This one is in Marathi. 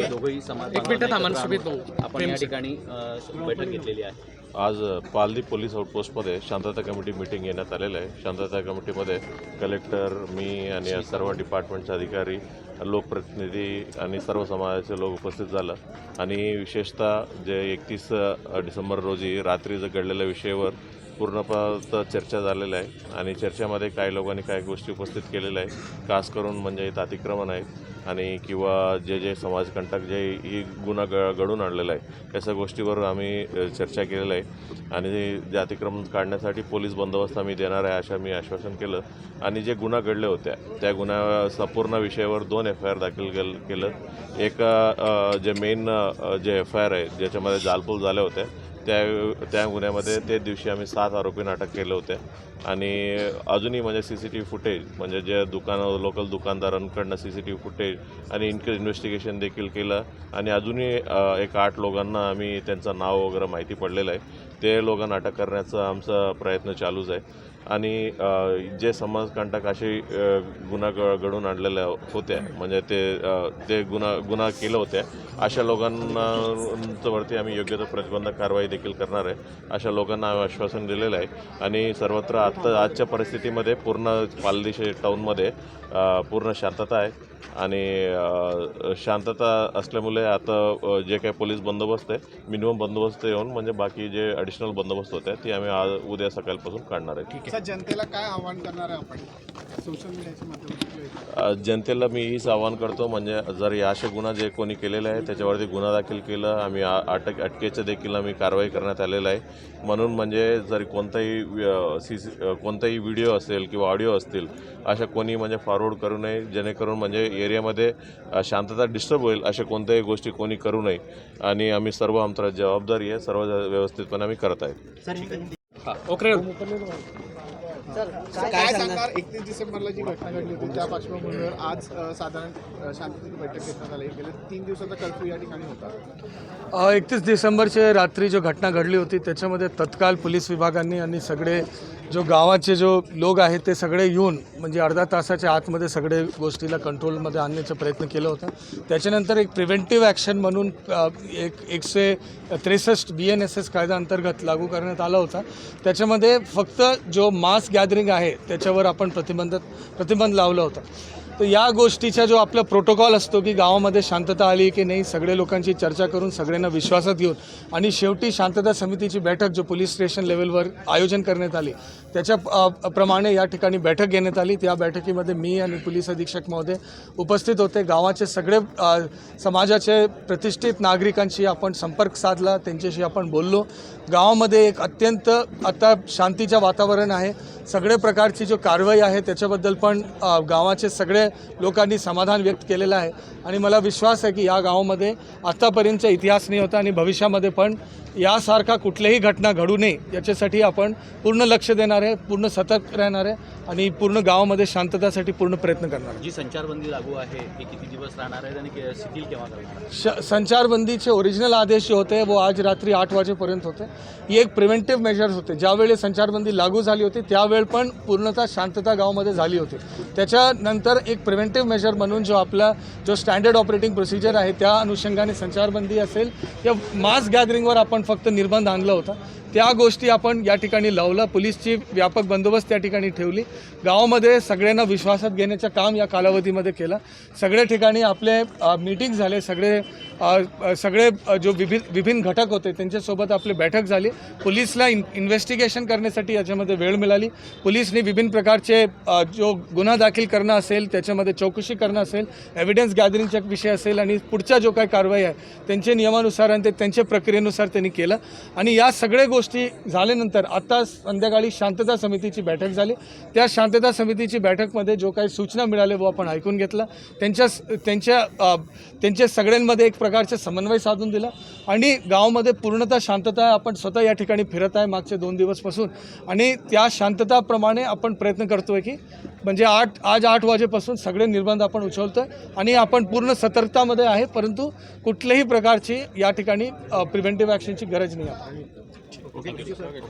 दोघंही समाज आपण या ठिकाणी बैठक घेतलेली आहे। आज पालदी पोलीस आउटपोस्टमध्ये शांतता कमिटी मीटिंग घेण्यात आलेलं आहे। शांतता कमिटीमध्ये कलेक्टर, मी आणि सर्व डिपार्टमेंटचे अधिकारी, लोकप्रतिनिधी आणि सर्व समाजाचे लोक उपस्थित झालं आणि विशेषतः जे 31 डिसेंबर रोजी रात्री घडलेल्या विषयावर पूर्णतः चर्चा झालेल्या आहे आणि चर्चेमध्ये काही लोकांनी काही गोष्टी उपस्थित केलेल्या आहे। खास करून म्हणजे इथं अतिक्रमण आहेत आणि किंवा जे समाजकंटक जे ही गुन्हा घडून आणलेला आहे अशा गोष्टीवर आम्ही चर्चा केलेलं आहे आणि जे अतिक्रमण काढण्यासाठी पोलीस बंदोबस्त आम्ही देणार आहे असं मी आश्वासन केलं आणि जे गुन्हा घडले होत्या त्या गुन्हा संपूर्ण विषयावर 2 FIR दाखल केलं। एक जे मेन जे FIR आहे ज्याच्यामध्ये जालपूल झाले होते त्या गुन्ह्यामध्ये ते दिवशी आम्ही 7 आरोपींना अटक केले होते आणि अजूनही म्हणजे CCTV फुटेज म्हणजे जे लोकल दुकानदारांकडनं CCTV फुटेज आणि इन्व्हेस्टिगेशन देखील केलं आणि अजूनही एक 8 लोकांना आम्ही त्यांचं नाव वगैरे माहिती पडलेलं आहे। ते लोकांना अटक करण्याचा आमचा प्रयत्न चालूच आहे आणि जे समाजकंटक असे गुन्हा घडून आणलेल्या होत्या म्हणजे ते गुन्हा केलं होत्या अशा लोकांवरती आम्ही योग्य तो प्रतिबंधक कारवाई देखील करणार आहे अशा लोकांना आम्ही आश्वासन दिलेलं आहे आणि सर्वत्र आजच्या परिस्थितीमध्ये पूर्ण पालदी टाऊनमध्ये पूर्ण शांतता आहे आणि शांतता असल्यामुळे आता जे काही पोलीस बंदोबस्त आहे मिनिमम बंदोबस्त येऊन म्हणजे बाकी जे ॲडिशनल बंदोबस्त होते ती आम्ही उद्या सकाळपासून काढणार आहे। ठीक आहे, जनतेला काय आव्हान करणार आहे आपण सोशल मीडियाच्या माध्यमातून? जनतेला मी हीच आवाहन करतो म्हणजे जर या असे गुन्हा जे कोणी केलेले आहे त्याच्यावरती गुन्हा दाखल केला आम्ही अटकेचं देखील आम्ही कारवाई करण्यात आलेलं आहे। म्हणून म्हणजे जर कोणताही व्हिडिओ असेल किंवा ऑडिओ असतील अशा कोणी म्हणजे फॉरवर्ड करू नये जेणेकरून म्हणजे एरियामध्ये शांतता डिस्टर्ब होईल अशा कोणत्याही गोष्टी कोणी करू नये आणि आम्ही सर्व आमची जबाबदारी आहे सर्व व्यवस्थितपणे आम्ही करत आहे। काय सांगणार 31 डिसेंबरला जी घटना घडली होती त्या पार्श्वभूमीवर आज साधारण शांततेची बैठक घेण्यात आली गेल्या 3 दिवसाचा कर्फ्यू या ठिकाणी होता। 31 डिसेंबरचे रात्री जो घटना घडली होती त्याच्यामध्ये तत्काळ पोलीस विभागांनी आणि सगळे जो गावाचे जो लोक आहेत ते सगळे येऊन म्हणजे अर्धा तासाच्या आतमध्ये सगळे गोष्टीला कंट्रोलमध्ये आणण्याचा प्रयत्न केला होता। त्याच्यानंतर एक प्रिव्हेंटिव्ह ॲक्शन म्हणून 163 BNSS कायदा अंतर्गत लागू करण्यात आला होता। त्याच्यामध्ये फक्त जो मास गॅदरिंग आहे त्याच्यावर आपण प्रतिबंध लावला होता। तर या गोष्टीचा जो आपला प्रोटोकॉल असतो की गावामध्ये शांतता आली की नाही सगळे लोकांची चर्चा करून सगळ्यांना विश्वासात घेऊन आणि शेवटी शांतता समितीची बैठक जो पोलीस स्टेशन लेवलवर आयोजन करण्यात आली त्याच्या प्रमाणे या ठिकाणी बैठक घेण्यात आली। त्या बैठकीमध्ये मी आणि पोलीस अधीक्षक महोदय उपस्थित होते। गावाचे सगळे समाजाचे प्रतिष्ठित नागरिकांशी आपण संपर्क साधला, त्यांच्याशी आपण बोललो। गावामध्ये एक अत्यंत आता शांतीचं वातावरण आहे। सगळे प्रकारची जो कारवाई आहे त्याच्याबद्दल पण गावाचे सगळे लोकांनी समाधान व्यक्त केलेलं आहे आणि मला विश्वास आहे की या गावामध्ये आतापर्यंतचा इतिहास नाही होता आणि भविष्यामध्ये पण यासारखा कुठलीही घटना घडू नये याच्यासाठी आपण पूर्ण लक्ष देणार आहे, पूर्ण सतर्क राहणार आहे आणि पूर्ण गावामध्ये शांततासाठी पूर्ण प्रयत्न करणार आहे। जी संचारबंदी लागू आहे ती किती दिवस राहणार आहे आणि शिथिल केव्हा करणार? संचारबंदीचे ओरिजिनल आदेश जे होते वो आज रात्री 8 वाजेपर्यंत होते। ही एक प्रिव्हेंटिव्ह मेजर्स होते। ज्यावेळी संचारबंदी लागू झाली होती त्यावेळी पण पूर्णतः शांतता गावामध्ये झाली होती। त्याच्यानंतर एक प्रिव्हेंटिव्ह मेजर म्हणून जो स्टँडर्ड ऑपरेटिंग प्रोसिजर आहे त्या अनुषंगाने संचारबंदी असेल या मास गॅदरिंगवर आपण फक्त निर्बंध आणला होता त्या गोष्टी आपण या ठिकाणी लावला। पोलीसची व्यापक बंदोबस्त त्या ठिकाणी ठेवली। गावामध्ये सगळ्यांना विश्वासात घेण्याचं काम या कालावधीमध्ये केलं। सगळ्या ठिकाणी आपले मीटिंग झाले, सगळे जो विभिन्न घटक होते त्यांच्यासोबत आपली बैठक झाली। पोलीसला इन्व्हेस्टिगेशन करण्यासाठी याच्यामध्ये वेळ मिळाली। पोलीसने विभिन्न प्रकारचे जो गुन्हा दाखल करणं असेल त्याच्यामध्ये चौकशी करणं असेल, एव्हिडन्स गॅदरिंगचा विषय असेल आणि पुढच्या जो काही कारवाई आहे त्यांच्या नियमानुसार आणि त्यांच्या प्रक्रियेनुसार त्यांनी केलं आणि या सगळ्या गोष्टी झाल्यानंतर आता संध्याकाळी शांतता समितीची बैठक झाली। त्या शांतता समितीची बैठकमध्ये जो काही सूचना मिळाले वो आपण ऐकून घेतला। त्यांच्या सगळ्यांमध्ये एक प्रकारचे समन्वय साधून दिला आणि गावामध्ये पूर्णतः शांतता आहे। आपण स्वतः या ठिकाणी फिरत आहे मागचे 2 दिवसपासून आणि त्या शांतताप्रमाणे आपण प्रयत्न करतोय की म्हणजे आज 8 वाजेपासून सगळे निर्बंध आपण उचलतोय आणि आपण पूर्ण सतर्कतामध्ये आहे, परंतु कुठल्याही प्रकारची या ठिकाणी प्रिव्हेंटिव्ह ॲक्शनची गरज नाही आहे। ओके